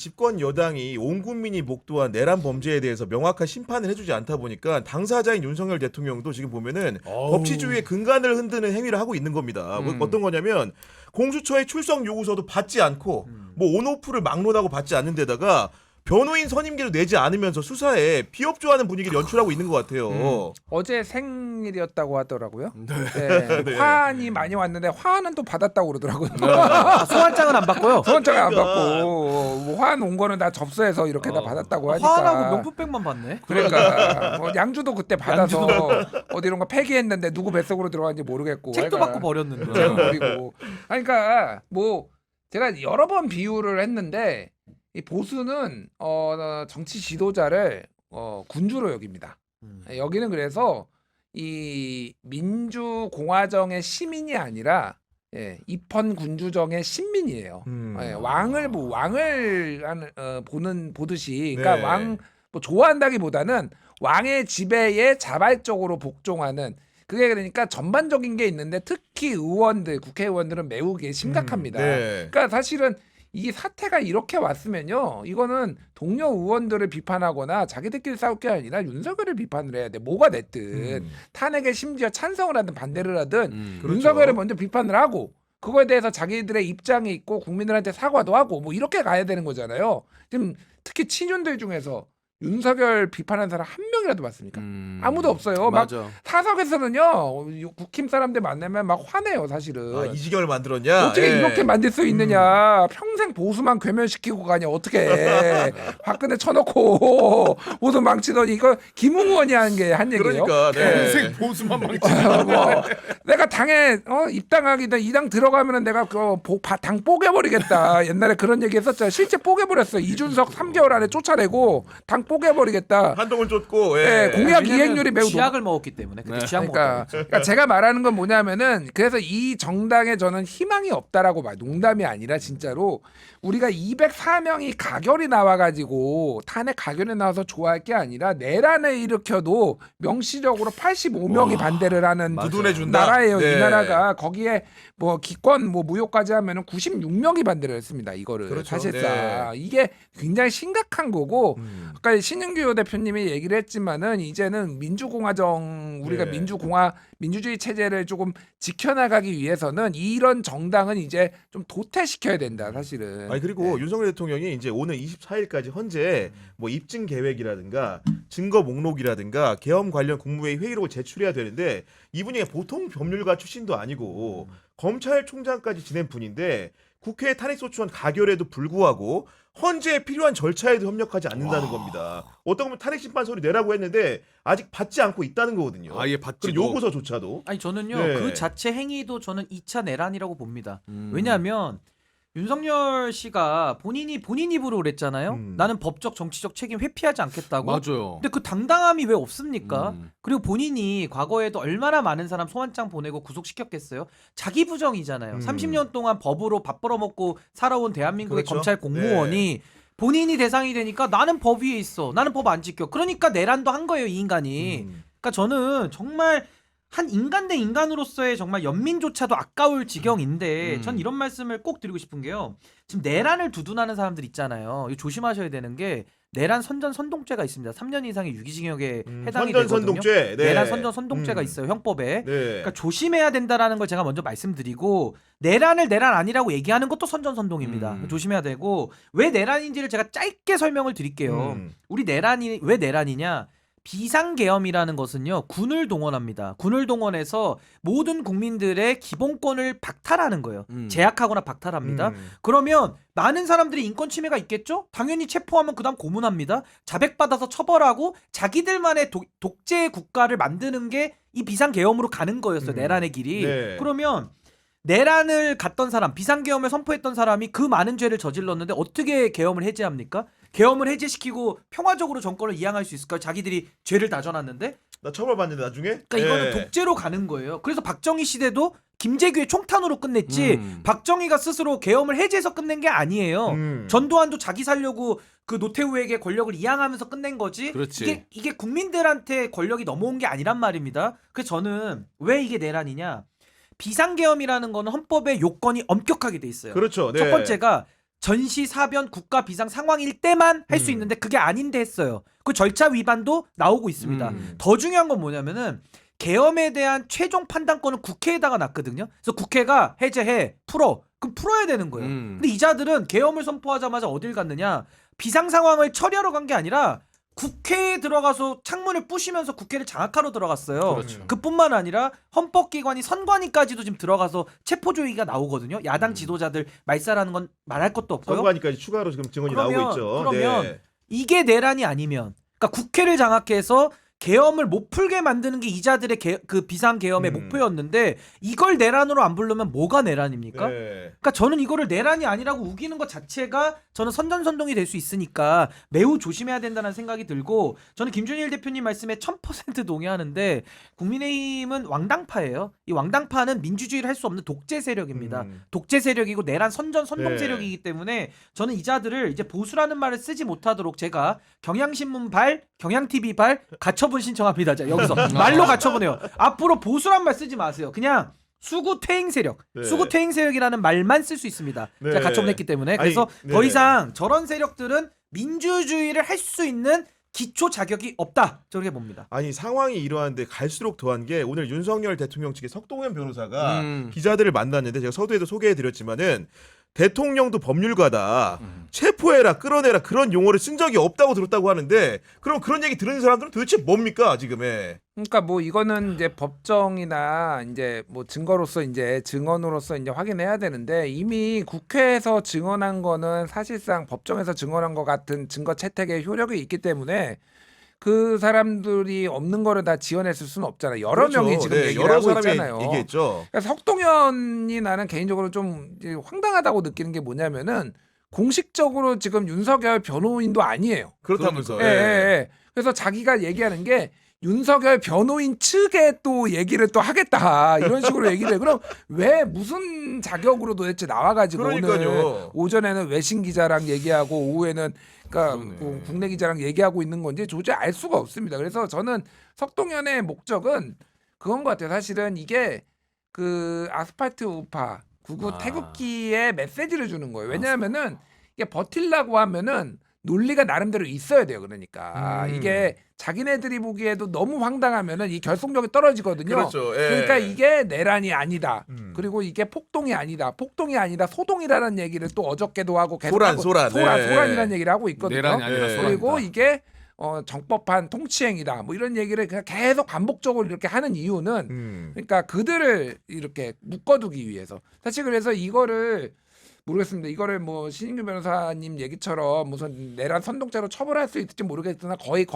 집권 여당이 온 국민이 목도한 내란 범죄에 대해서 명확한 심판을 해주지 않다 보니까 당사자인 윤석열 대통령도 지금 보면은 법치주의의 근간을 흔드는 행위를 하고 있는 겁니다. 뭐 어떤 거냐면 공수처의 출석 요구서도 받지 않고 뭐 온오프를 막론하고 받지 않는 데다가 변호인 선임계도 내지 않으면서 수사에 비협조하는 분위기를 연출하고 있는 것 같아요. 어제 생일이었다고 하더라고요. 네. 화환이 많이 왔는데 화환은 또 받았다고 그러더라고요. 소환장은 안 받고요. 소환장을 안 받고 뭐 화환 온 거는 다 접수해서 이렇게 다 받았다고 하니까. 화환하고 명품백만 받네. 그러니까 뭐 양주도 그때 받아서 어디 이런 거 폐기했는데 누구 뱃속으로 들어갔는지 모르겠고. 책도 받고 버렸는데. 버리고. 그러니까 뭐 제가 여러 번 비유를 했는데. 이 보수는 정치 지도자를 군주로 여깁니다. 여기는 그래서 이 민주공화정의 시민이 아니라 입헌 군주정의 신민이에요. 왕을 보듯이, 그러니까 네. 왕 뭐 좋아한다기보다는 왕의 지배에 자발적으로 복종하는. 그게 그러니까 전반적인 게 있는데 특히 의원들, 국회의원들은 매우 그게 심각합니다. 네. 그러니까 사실은 이 사태가 이렇게 왔으면요, 이거는 동료 의원들을 비판하거나 자기들끼리 싸울 게 아니라 윤석열을 비판을 해야 돼. 뭐가 됐든 탄핵에 심지어 찬성을 하든 반대를 하든 그렇죠. 윤석열을 먼저 비판을 하고 그거에 대해서 자기들의 입장이 있고 국민들한테 사과도 하고 뭐 이렇게 가야 되는 거잖아요. 지금 특히 친윤들 중에서 윤석열 비판한 사람 한 명이라도 봤습니까? 아무도 없어요. 막 맞아. 사석에서는요, 국힘 사람들 만나면 막 화내요, 사실은. 아, 이 지경을 만들었냐? 어떻게 예. 이렇게 만들 수 있느냐. 평생 보수만 괴멸시키고 가냐. 어떻게 박근혜 쳐놓고 보수 망치더니 이거 김웅원이 한 얘기예요. 그러니까 네. 평생 보수만 망치는 뭐, 내가 당에 입당하기다 이 당 들어가면은 내가 당 뽀개버리겠다. 옛날에 그런 얘기 했었잖아. 실제 뽀개버렸어. 이준석 3개월 안에 쫓아내고 당 뽀개버리겠다. 한동훈 쫓고 네, 공약 이행률이 매우 쥐약을 먹었기 때문에. 그때 쥐약 그러니까 제가 말하는 건 뭐냐면은 그래서 이 정당에 저는 희망이 없다라고 말. 농담이 아니라 진짜로 우리가 204명이 가결이 나와가지고 탄핵 가결이 나와서 좋아할 게 아니라 내란을 일으켜도 명시적으로 85명이 반대를 하는 두둔해준다. 나라예요. 네. 이 나라가 거기에 뭐 기권 뭐 무효까지 하면은 96명이 반대를 했습니다. 이거를 그렇죠. 사실상 이게 굉장히 심각한 거고. 아까 신윤규 대표님이 얘기를 했지만은 이제는 민주공화정 우리가 네. 민주주의 체제를 조금 지켜나가기 위해서는 이런 정당은 이제 좀 도태시켜야 된다 사실은. 아니 그리고 윤석열 대통령이 이제 오늘 24일까지 현재 뭐 입증 계획이라든가 증거 목록이라든가 계엄 관련 국무회의 회의록을 제출해야 되는데 이분이 보통 법률가 출신도 아니고 검찰총장까지 지낸 분인데 국회 탄핵소추안 가결에도 불구하고 헌재에 필요한 절차에도 협력하지 않는다는 겁니다. 어떤 보면 탄핵 심판서를 내라고 했는데 아직 받지 않고 있다는 거거든요. 아예 받지도. 그리고 요구서조차도. 아니 저는요 네. 그 자체 행위도 저는 2차 내란이라고 봅니다. 왜냐하면 윤석열 씨가 본인 입으로 그랬잖아요. 나는 법적 정치적 책임 회피하지 않겠다고. 맞아요. 근데 그 당당함이 왜 없습니까? 그리고 본인이 과거에도 얼마나 많은 사람 소환장 보내고 구속시켰겠어요. 자기 부정이잖아요. 30년 동안 법으로 밥 벌어먹고 살아온 대한민국의 그렇죠. 검찰 공무원이 본인이 대상이 되니까 나는 법 위에 있어. 나는 법 안 지켜. 그러니까 내란도 한 거예요, 이 인간이. 그러니까 저는 정말 한 인간 대 인간으로서의 정말 연민조차도 아까울 지경인데 전 이런 말씀을 꼭 드리고 싶은 게요. 지금 내란을 두둔하는 사람들 있잖아요. 이거 조심하셔야 되는 게 내란 선전 선동죄가 있습니다. 3년 이상의 유기징역에 해당이 선전 되거든요. 선동죄. 네. 내란 선전 선동죄가 있어요, 형법에. 네. 그러니까 조심해야 된다라는 걸 제가 먼저 말씀드리고 내란을 내란 아니라고 얘기하는 것도 선전 선동입니다. 조심해야 되고 왜 내란인지를 제가 짧게 설명을 드릴게요. 우리 내란이 왜 내란이냐? 비상계엄이라는 것은요 군을 동원합니다. 군을 동원해서 모든 국민들의 기본권을 박탈하는 거예요. 제약하거나 박탈합니다. 그러면 많은 사람들이 인권 침해가 있겠죠? 당연히 체포하면 그 다음 고문합니다. 자백받아서 처벌하고 자기들만의 독재 국가를 만드는 게 이 비상계엄으로 가는 거였어요. 내란의 길이. 네. 그러면 내란을 갔던 사람, 비상계엄을 선포했던 사람이 그 많은 죄를 저질렀는데 어떻게 계엄을 해제합니까? 계엄을 해제시키고 평화적으로 정권을 이양할 수 있을까요? 자기들이 죄를 다 져놨는데? 나 처벌받는데 나중에? 그러니까 이거는 독재로 가는 거예요. 그래서 박정희 시대도 김재규의 총탄으로 끝냈지 박정희가 스스로 계엄을 해제해서 끝낸 게 아니에요. 전두환도 자기 살려고 그 노태우에게 권력을 이양하면서 끝낸 거지. 그렇지. 이게 국민들한테 권력이 넘어온 게 아니란 말입니다. 그래서 저는 왜 이게 내란이냐? 비상계엄이라는 거는 헌법에 요건이 엄격하게 돼 있어요. 그렇죠. 네. 첫 번째가 전시 사변 국가 비상 상황일 때만 할 수 있는데 그게 아닌데 했어요. 그 절차 위반도 나오고 있습니다. 더 중요한 건 뭐냐면은 계엄에 대한 최종 판단권은 국회에다가 놨거든요. 그래서 국회가 해제해 풀어. 그럼 풀어야 되는 거예요. 근데 이 자들은 계엄을 선포하자마자 어딜 갔느냐? 비상 상황을 처리하러 간 게 아니라 국회에 들어가서 창문을 부시면서 국회를 장악하러 들어갔어요. 그렇죠. 그뿐만 아니라 헌법기관이 선관위까지도 지금 들어가서 체포조의가 나오거든요. 야당 지도자들 말살하는 건 말할 것도 없고요. 선관위까지 추가로 지금 증언이 나오고 있죠. 그러면 네. 이게 내란이 아니면, 그러니까 국회를 장악해서 계엄을 못 풀게 만드는 게 이자들의 그 비상 계엄의 목표였는데 이걸 내란으로 안 부르면 뭐가 내란입니까? 네. 그러니까 저는 이거를 내란이 아니라고 우기는 것 자체가 저는 선전선동이 될 수 있으니까 매우 조심해야 된다는 생각이 들고, 저는 김준일 대표님 말씀에 1000% 동의하는데 국민의힘은 왕당파예요. 이 왕당파는 민주주의를 할 수 없는 독재 세력입니다. 독재 세력이고 내란 선전 선동 네. 세력이기 때문에 저는 이 자들을 이제 보수라는 말을 쓰지 못하도록 제가 경향신문 발, 경향TV 발 가처분 신청합니다. 자, 여기서 말로 가처분해요. 앞으로 보수란 말 쓰지 마세요. 그냥 수구 퇴행 세력, 네. 수구 퇴행 세력이라는 말만 쓸 수 있습니다. 네. 제가 가처분했기 때문에. 그래서 아니, 더 네. 이상 저런 세력들은 민주주의를 할 수 있는 기초 자격이 없다. 저렇게 봅니다. 아니 상황이 이러한데 갈수록 더한 게 오늘 윤석열 대통령 측의 석동현 변호사가 음. 기자들을 만났는데 제가 서두에도 소개해드렸지만은 대통령도 법률가다 체포해라 끌어내라 그런 용어를 쓴 적이 없다고 들었다고 하는데 그럼 그런 얘기 들은 사람들은 도대체 뭡니까 지금에? 그러니까 뭐 이거는 이제 법정이나 이제 뭐 증거로서 이제 증언으로서 이제 확인해야 되는데 이미 국회에서 증언한 거는 사실상 법정에서 증언한 것 같은 증거 채택의 효력이 있기 때문에 그 사람들이 없는 거를 다 지어냈을 수는 없잖아요. 여러 그렇죠. 명이 지금 네, 얘기를 여러 하고 사람이 있잖아요. 얘기했죠. 그러니까 석동현이 나는 개인적으로 좀 이제 황당하다고 느끼는 게 뭐냐면은 공식적으로 지금 윤석열 변호인도 아니에요. 그렇다면서. 예, 예, 예. 그래서 자기가 얘기하는 게 윤석열 변호인 측에 또 얘기를 또 하겠다 이런 식으로 얘기를 해. 그럼 왜 무슨 자격으로 도대체 나와가지고 그러니까요. 오늘 오전에는 외신 기자랑 얘기하고 오후에는 그러니까 뭐 국내 기자랑 얘기하고 있는 건지 도저히 알 수가 없습니다. 그래서 저는 석동현의 목적은 그건 것 같아요. 사실은 이게 그 아스팔트 우파 구구 태극기의 메시지를 주는 거예요. 왜냐하면은 이게 버틸라고 하면은 논리가 나름대로 있어야 돼요. 그러니까 이게 자기네들이 보기에도 너무 황당하면은 이 결속력이 떨어지거든요. 그렇죠. 예. 그러니까 이게 내란이 아니다. 그리고 이게 폭동이 아니다. 폭동이 아니다. 소동이라는 얘기를 또 어저께도 하고 계속 소란. 네. 소란이라는 얘기를 하고 있거든요. 내란이 아니라 네. 소란이다. 그리고 이게 정법한 통치행위다. 뭐 이런 얘기를 그냥 계속 반복적으로 이렇게 하는 이유는 그러니까 그들을 이렇게 묶어두기 위해서. 사실 그래서 이거를 모르겠습니다. 이거를 뭐 신인규 변호사님 얘기처럼 무슨 내란 선동죄로 처벌할 수 있을지 모르겠으나 거의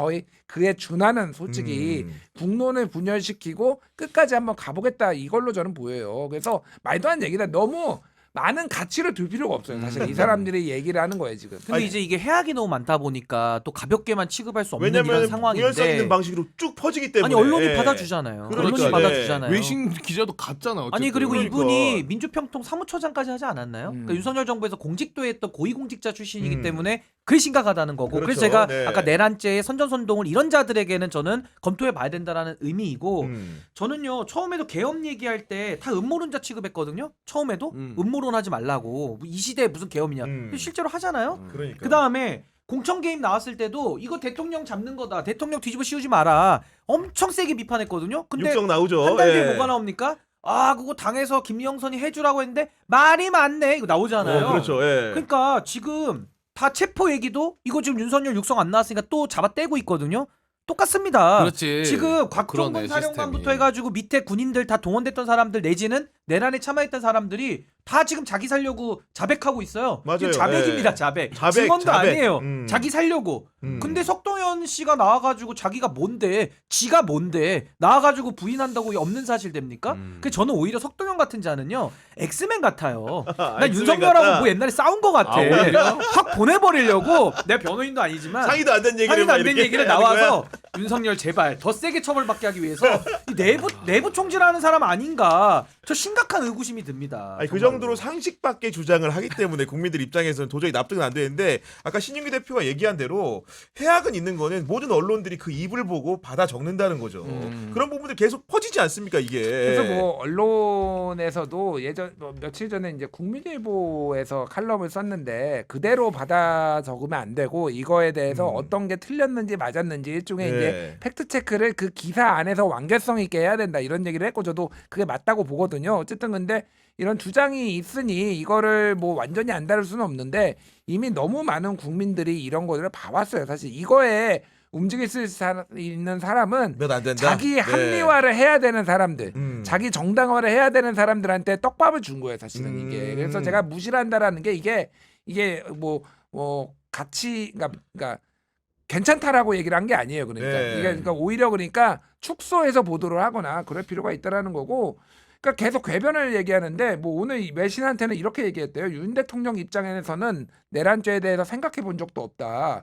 그에 준하는 솔직히 국론을 분열시키고 끝까지 한번 가보겠다 이걸로 저는 보여요. 그래서 말도 안 얘기다. 너무 많은 가치를 둘 필요가 없어요. 사실 이 사람들이 얘기를 하는 거예요 지금. 근데 이제 이게 해악이 너무 많다 보니까 또 가볍게만 취급할 수 없는 이런 왜냐면 상황인데. 공연성 있는 방식으로 쭉 퍼지기 때문에. 아니 언론이 예. 받아주잖아요. 그러니까, 언론이 네. 받아주잖아요. 외신 기자도 갔잖아. 어쨌든. 아니 그리고 그러니까. 이분이 민주평통 사무처장까지 하지 않았나요? 그러니까 윤석열 정부에서 공직도에 했던 고위공직자 출신이기 때문에 그게 심각하다는 거고. 그렇죠. 그래서 제가 네. 아까 내란죄의 선전선동을 이런 자들에게는 저는 검토해 봐야 된다라는 의미이고, 저는요 처음에도 계엄 얘기할 때 다 음모론자 취급했거든요. 처음에도 음모론 하지 말라고. 이 시대에 무슨 계엄이냐. 근데 실제로 하잖아요. 그러니까. 그 다음에 공천 개입 나왔을 때도 이거 대통령 잡는 거다. 대통령 뒤집어 씌우지 마라. 엄청 세게 비판했거든요. 근데 육성 나오죠. 한 달 뒤에 예. 뭐가 나옵니까? 아 그거 당에서 김영선이 해주라고 했는데 말이 많네. 이거 나오잖아요. 그렇죠. 예. 그러니까 지금 다 체포 얘기도 이거 지금 윤석열 육성 안 나왔으니까 또 잡아떼고 있거든요. 똑같습니다. 그렇지. 지금 곽종건 그러네, 사령관부터 시스템이. 해가지고 밑에 군인들 다 동원됐던 사람들 내지는 내란에 참여했던 사람들이 다 지금 자기 살려고 자백하고 있어요. 맞아요. 이게 자백입니다. 예. 자백. 자백, 증언도 자백. 아니에요. 자기 살려고. 근데 석동현 씨가 나와가지고 자기가 뭔데, 지가 뭔데 나와가지고 부인한다고 없는 사실 됩니까? 그 저는 오히려 석동현 같은 자는요 엑스맨 같아요. 난 엑스맨 윤석열하고 같다. 뭐 옛날에 싸운 것 같아. 아, 오히려? 확 보내버리려고. 내가 변호인도 아니지만 상의도 안 된 얘기를 상의도 막 안 된 이렇게 얘기를 하는 거야? 나와서 윤석열 제발 더 세게 처벌받게 하기 위해서 이 내부 총질하는 사람 아닌가 저 심각한 의구심이 듭니다. 아니, 그 정말로. 정도로 상식 밖의 주장을 하기 때문에 국민들 입장에서는 도저히 납득은 안 되는데 아까 신윤기 대표가 얘기한 대로 해악은 있는 거는 모든 언론들이 그 입을 보고 받아 적는다는 거죠. 그런 부분들 계속 퍼지지 않습니까 이게. 그래서 뭐 언론에서도 예전 며칠 전에 이제 국민일보에서 칼럼을 썼는데 그대로 받아 적으면 안 되고 이거에 대해서 어떤 게 틀렸는지 맞았는지 일종의 네. 이제 팩트 체크를 그 기사 안에서 완결성 있게 해야 된다 이런 얘기를 했고 저도 그게 맞다고 보거든요. 어쨌든 근데 이런 주장이 있으니 이거를 뭐 완전히 안 다룰 수는 없는데 이미 너무 많은 국민들이 이런 거를 봐왔어요. 사실 이거에 움직일 수 있는 사람은 몇 안 된다. 자기 네. 합리화를 해야 되는 사람들, 자기 자기 정당화를 해야 되는 사람들한테 떡밥을 준 거예요, 사실은 이게. 그래서 제가 무시를 한다라는 게 이게 뭐 같이 그러니까 괜찮다라고 얘기를 한 게 아니에요. 그러니까 네. 이게 그러니까 오히려 그러니까 축소해서 보도를 하거나 그럴 필요가 있다라는 거고. 그러니까 계속 궤변을 얘기하는데 뭐 오늘 외신한테는 이렇게 얘기했대요. 윤 대통령 입장에서는 내란죄에 대해서 생각해 본 적도 없다.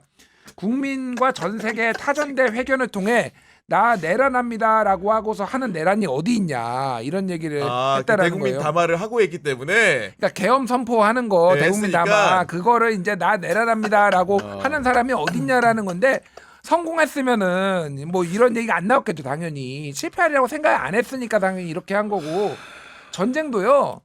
국민과 전 세계 타전대 회견을 통해 나 내란합니다라고 하고서 하는 내란이 어디 있냐 이런 얘기를 했다라는 대국민 거예요. 담화를 하고 있기 때문에 그러니까 계엄 선포하는 거 네, 대국민 했으니까. 담화 그거를 이제 나 내란합니다라고 하는 사람이 어딨냐라는 건데 성공했으면은 뭐 이런 얘기가 안 나왔겠죠. 당연히 실패하리라고 생각 안 했으니까 당연히 이렇게 한 거고 전쟁도요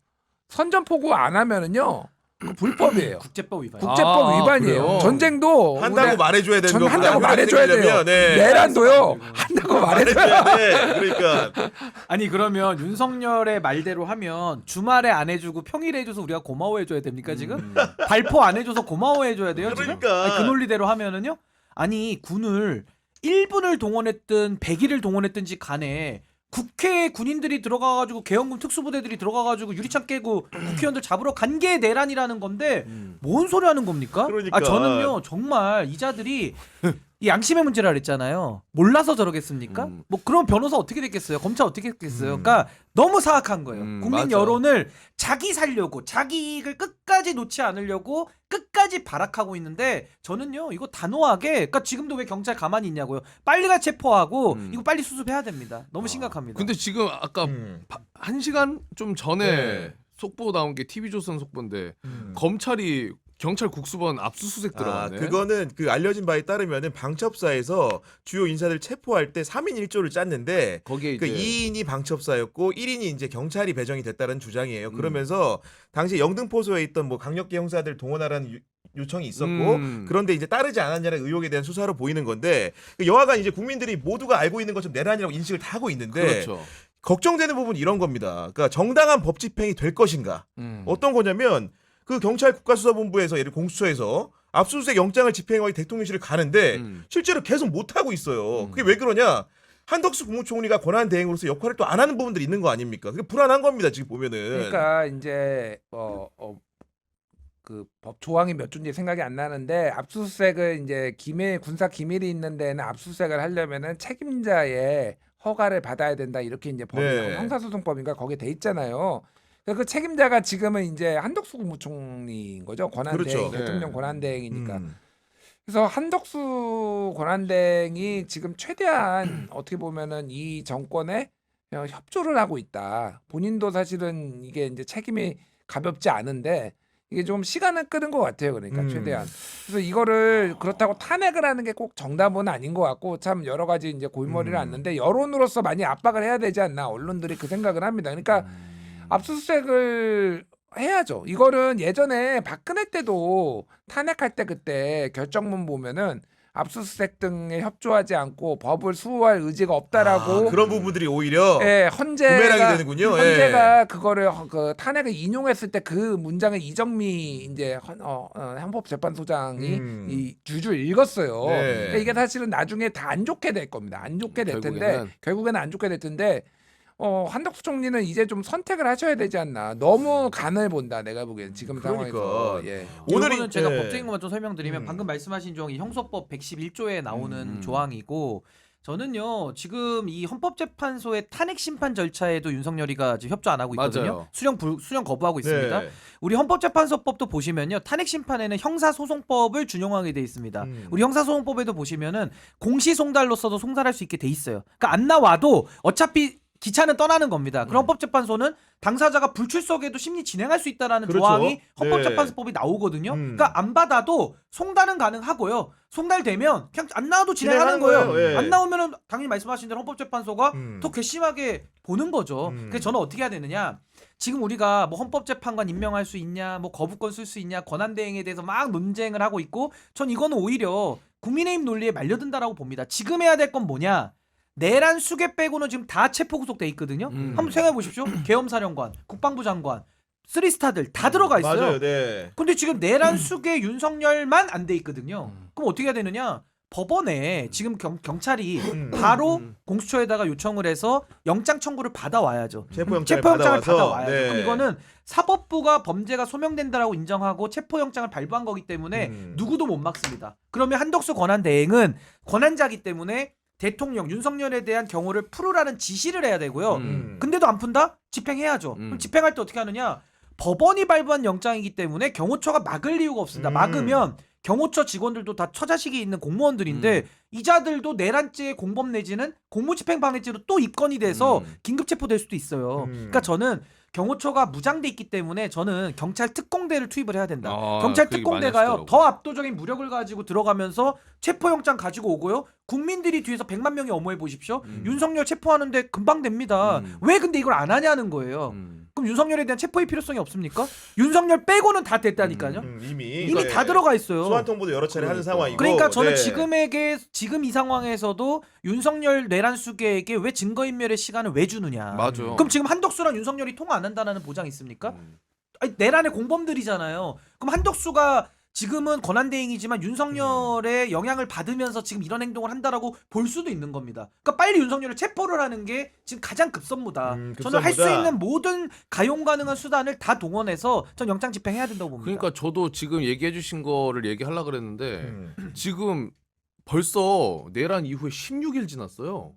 선전포고 안 하면은요 그 불법이에요. 국제법 위반. 국제법 위반이에요. 그래요? 전쟁도 한다고 말해줘야 되는 전 거구나. 한다고 말해줘야 돼요. 되려면, 네. 내란도요 한다고 말해줘야 말해줘야 돼. 그러니까 아니 그러면 윤석열의 말대로 하면 주말에 안 해주고 평일에 해줘서 우리가 고마워해줘야 됩니까 지금? 발포 안 해줘서 고마워해줘야 돼요 지금? 그러니까. 아니, 그 논리대로 하면은요? 아니 군을 1분을 동원했든 100일을 동원했든지 간에 국회에 군인들이 들어가가지고 계엄군 특수부대들이 들어가가지고 유리창 깨고 국회의원들 잡으러 간 게 내란이라는 건데 뭔 소리 하는 겁니까? 그러니까. 아 저는요 정말 이자들이 이 양심의 문제라 그랬잖아요. 몰라서 저러겠습니까? 뭐 그런 변호사 어떻게 됐겠어요? 검찰 어떻게 됐겠어요? 그러니까 너무 사악한 거예요. 국민 맞아. 여론을 자기 살려고 자기 이익을 끝까지 놓지 않으려고 끝까지 발악하고 있는데 저는요 이거 단호하게 그러니까 지금도 왜 경찰 가만히 있냐고요. 빨리가 체포하고 이거 빨리 수습해야 됩니다. 너무 심각합니다. 근데 지금 아까 1시간 좀 전에 네. 속보 나온 게 TV조선 속보인데 검찰이 경찰 국수본 압수수색 들어갔네. 그거는 그 알려진 바에 따르면은 방첩사에서 주요 인사들 체포할 때 3인 1조를 짰는데 거기에 그 이제 2인이 방첩사였고 1인이 이제 경찰이 배정이 됐다는 주장이에요. 그러면서 당시 영등포소에 있던 뭐 강력계 형사들 동원하라는 요청이 있었고 그런데 이제 따르지 않았냐는 의혹에 대한 수사로 보이는 건데 여하간 이제 국민들이 모두가 알고 있는 것처럼 내란이라고 인식을 다 하고 있는데 그렇죠. 걱정되는 부분이 이런 겁니다. 그러니까 정당한 법 집행이 될 것인가? 어떤 거냐면 그 경찰 국가수사본부에서 예를 공수처에서 압수수색 영장을 집행하기 대통령실을 가는데 실제로 계속 못 하고 있어요. 그게 왜 그러냐? 한덕수 국무총리가 권한 대행으로서 역할을 또 안 하는 부분들이 있는 거 아닙니까? 그게 불안한 겁니다 지금 보면은. 그러니까 이제 그 법 조항이 몇 조인지 생각이 안 나는데 압수수색을 이제 기밀 군사 기밀이 있는 데는 압수수색을 하려면은 책임자의 허가를 받아야 된다 이렇게 이제 법이 네. 형사소송법인가 거기에 돼 있잖아요. 그 책임자가 지금은 이제 한덕수 국무총리인 거죠. 권한대행 그렇죠. 대통령 네. 권한대행이니까. 그래서 한덕수 권한대행이 지금 최대한 어떻게 보면은 이 정권에 협조를 하고 있다. 본인도 사실은 이게 이제 책임이 가볍지 않은데 이게 좀 시간을 끄는 것 같아요. 그러니까 최대한. 그래서 이거를 그렇다고 탄핵을 하는 게 꼭 정답은 아닌 것 같고 참 여러 가지 이제 골머리를 앓는데 여론으로서 많이 압박을 해야 되지 않나 언론들이 그 생각을 합니다. 그러니까 압수수색을 해야죠. 이거는 예전에 박근혜 때도 탄핵할 때 그때 결정문 보면은 압수수색 등에 협조하지 않고 법을 수호할 의지가 없다라고 그런 부분들이 오히려 예, 부메랑이 헌재가 되는군요. 헌재가 그거를 그 탄핵을 인용했을 때 그 문장을 이정미 이제 헌법재판소장이 이 줄줄 읽었어요. 네. 근데 이게 사실은 나중에 다 안 좋게 될 겁니다. 안 좋게 될 텐데 결국에는 안 좋게 될 텐데 한덕수 총리는 이제 좀 선택을 하셔야 되지 않나. 너무 간을 본다. 내가 보기엔 지금 그러니까. 상황에서. 예. 오늘은 제가 예. 법적인 것만 좀 설명드리면 방금 말씀하신 조항이 형소법 111조에 나오는 조항이고 저는요 지금 이 헌법재판소의 탄핵 심판 절차에도 윤석열이가 지금 협조 안 하고 있거든요. 맞아요. 수령 거부하고 있습니다. 네. 우리 헌법재판소법도 보시면요 탄핵 심판에는 형사소송법을 준용하게 돼 있습니다. 우리 형사소송법에도 보시면은 공시송달로서도 송달할 수 있게 돼 있어요. 그러니까 안 나와도 어차피 기차는 떠나는 겁니다. 그럼 헌법재판소는 당사자가 불출석에도 심리 진행할 수 있다라는 그렇죠. 조항이 헌법재판소법이 나오거든요. 그러니까 안 받아도 송달은 가능하고요. 송달되면 그냥 안 나와도 진행하는 진행하는 거예요. 거예요. 예. 안 나오면은 당연히 말씀하신 대로 헌법재판소가 음. 더 괘씸하게 보는 거죠. 그래서 저는 어떻게 해야 되느냐? 지금 우리가 뭐 헌법재판관 임명할 수 있냐, 뭐 거부권 쓸 수 있냐, 권한대행에 대해서 막 논쟁을 하고 있고, 전 이거는 오히려 국민의힘 논리에 말려든다라고 봅니다. 지금 해야 될 건 뭐냐? 내란 수계 빼고는 지금 다 체포 구속돼 있거든요. 한번 생각해 보십시오. 계엄사령관, 국방부 장관, 쓰리스타들 다 들어가 있어요. 맞아요. 네. 근데 지금 내란 수계 윤석열만 안 돼 있거든요. 그럼 어떻게 해야 되느냐? 법원에 지금 경찰이 바로 공수처에다가 요청을 해서 영장 청구를 받아와야죠. 체포영장을 체포영장을 받아와서, 받아와야죠. 네. 그럼 이거는 사법부가 범죄가 소명된다라고 인정하고 체포영장을 발부한 거기 때문에 누구도 못 막습니다. 그러면 한덕수 권한대행은 권한자기 때문에 대통령 윤석열에 대한 경호를 풀으라는 지시를 해야 되고요. 근데도 안 푼다? 집행해야죠. 그럼 집행할 때 어떻게 하느냐? 법원이 발부한 영장이기 때문에 경호처가 막을 이유가 없습니다. 막으면 경호처 직원들도 다 처자식이 있는 공무원들인데 이자들도 내란죄 공범 내지는 공무집행방해죄로 또 입건이 돼서 긴급체포될 수도 있어요. 그러니까 저는 경호처가 무장돼 있기 때문에 저는 경찰 특공대를 투입을 해야 된다. 경찰 그 얘기 많이 특공대가요 하시더라고요. 더 압도적인 무력을 가지고 들어가면서 체포영장 가지고 오고요. 국민들이 뒤에서 100만 명이 엄호해 보십시오. 윤석열 체포하는데 금방 됩니다. 왜 근데 이걸 안 하냐는 거예요. 그럼 윤석열에 대한 체포의 필요성이 없습니까? 윤석열 빼고는 다 됐다니까요. 이미 다 들어가 있어요. 소환 통보도 여러 차례 하는 상황이고. 그러니까 저는 네. 지금 이 상황에서도 윤석열 내란 수계에게 왜 증거인멸의 시간을 왜 주느냐. 맞아. 그럼 지금 한덕수랑 윤석열이 통화 안 한다는 보장 있습니까? 아니, 내란의 공범들이잖아요. 그럼 한덕수가 지금은 권한대행이지만 윤석열의 영향을 받으면서 지금 이런 행동을 한다라고 볼 수도 있는 겁니다. 그러니까 빨리 윤석열을 체포를 하는 게 지금 가장 급선무다. 저는 할 수 있는 모든 가용 가능한 수단을 다 동원해서 전 영장 집행해야 된다고 봅니다. 그러니까 저도 지금 얘기해주신 거를 얘기하려고 그랬는데 지금 벌써 내란 이후에 16일 지났어요.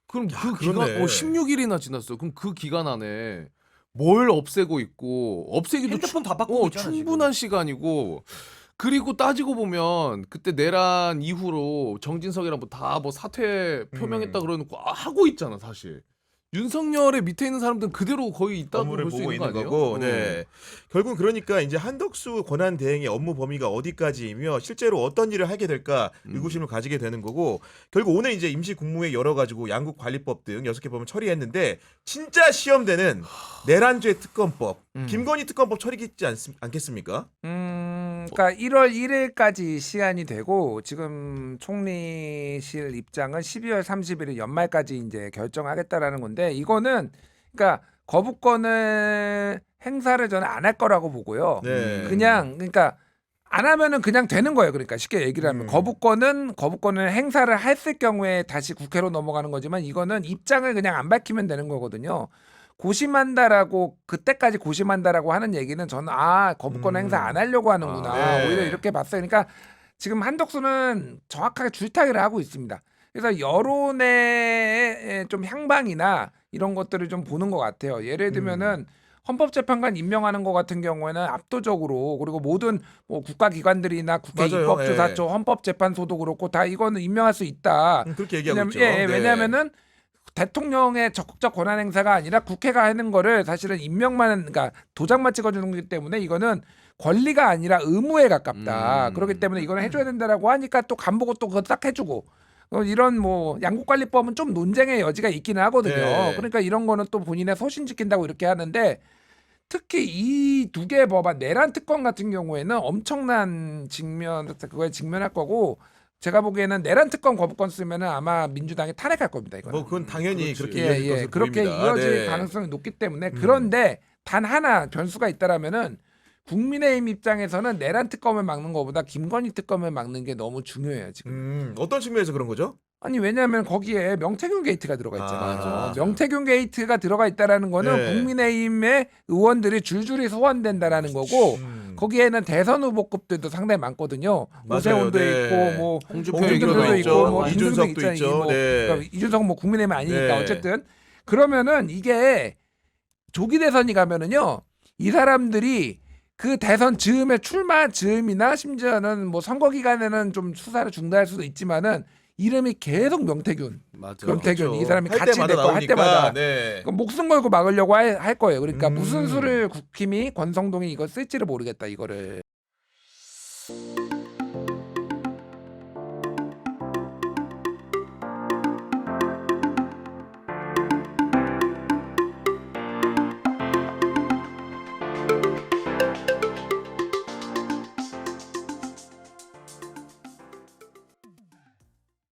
그럼 그 기간 그렇네. 16일이나 지났어요. 그럼 그 기간 안에 뭘 없애고 있고 없애기도 핸드폰 다 바꾸고 있잖아, 충분한 시간이고 그리고 따지고 보면 그때 내란 이후로 정진석이랑 뭐 다 뭐 사퇴 표명했다 그러는 거 하고 있잖아 사실. 윤석열의 밑에 있는 사람들은 그대로 거의 있다고 업무를 볼 수 보고 있는 거 있는 아니에요? 거고. 네. 결국 그러니까 이제 한덕수 권한 대행의 업무 범위가 어디까지이며 실제로 어떤 일을 하게 될까 의구심을 가지게 되는 거고 결국 오늘 이제 임시 국무회 열어가지고 양국 관리법 등 6개 법을 처리했는데 진짜 시험되는 내란죄 특검법 김건희 특검법 처리겠지 않겠습니까? 그러니까 1월 1일까지 시한이 되고 지금 총리실 입장은 12월 30일 연말까지 이제 결정하겠다라는 건데 이거는 그러니까 거부권을 행사를 저는 안 할 거라고 보고요. 네. 그냥 그러니까 안 하면은 그냥 되는 거예요. 그러니까 쉽게 얘기를 하면 거부권을 행사를 했을 경우에 다시 국회로 넘어가는 거지만 이거는 입장을 그냥 안 밝히면 되는 거거든요. 고심한다라고 그때까지 고심한다라고 하는 얘기는 저는 거부권 행사 안 하려고 하는구나. 네. 오히려 이렇게 봤어요. 그러니까 지금 한덕수는 정확하게 줄타기를 하고 있습니다. 그래서 여론의 좀 향방이나 이런 것들을 좀 보는 것 같아요. 예를 들면은 헌법재판관 임명하는 것 같은 경우에는 압도적으로 그리고 모든 뭐 국가기관들이나 국회 맞아요. 입법조사처 헌법재판소도 그렇고 다 이거는 임명할 수 있다. 그렇게 얘기하고 있죠. 왜냐하면은 대통령의 적극적 권한 행사가 아니라 국회가 하는 거를 사실은 임명만 그러니까 도장만 찍어주는 거기 때문에 이거는 권리가 아니라 의무에 가깝다. 그렇기 때문에 이거는 해줘야 된다라고 하니까 또 간보고 또 그거 딱 해주고 이런 뭐 양국관리법은 좀 논쟁의 여지가 있기는 하거든요. 네. 그러니까 이런 거는 또 본인의 소신 지킨다고 이렇게 하는데 특히 이 두 개의 법안 내란 특권 같은 경우에는 엄청난 그거에 직면할 거고. 제가 보기에는 내란 특권 거부권 쓰면은 아마 민주당이 탄핵할 겁니다. 이거는. 뭐 그건 당연히 그렇지. 그렇게 이어질 것으로 그렇게 보입니다. 이어질 네. 가능성이 높기 때문에 그런데 단 하나 변수가 있다라면은 국민의힘 입장에서는 내란 특검을 막는 것보다 김건희 특검을 막는 게 너무 중요해요 지금. 어떤 측면에서 그런 거죠? 아니 왜냐하면 거기에 명태균 게이트가 들어가 있잖아요. 맞아. 명태균 게이트가 들어가 있다라는 거는 네. 국민의힘의 의원들이 줄줄이 소환된다라는 거고 거기에는 대선 후보급들도 상당히 많거든요. 맞아요. 오세훈도 네. 있고 뭐 홍준표 홍준표도 얘기도 있고 있죠. 뭐 이준석도 김승도 있죠. 뭐 네. 그러니까 이준석 뭐 국민의힘 아니니까 네. 어쨌든 그러면은 이게 조기 대선이 가면은요 이 사람들이 그 대선 즈음에 출마 즈음이나 심지어는 뭐 선거 기간에는 좀 수사를 중단할 수도 있지만은 이름이 계속 명태균, 맞아. 명태균 이 사람이 할 같이 때마다 됐고 할 나오니까, 때마다 네. 그럼 목숨 걸고 막으려고 할 거예요. 그러니까 무슨 음. 수를 국힘이 권성동이 이거 쓸지를 모르겠다 이거를.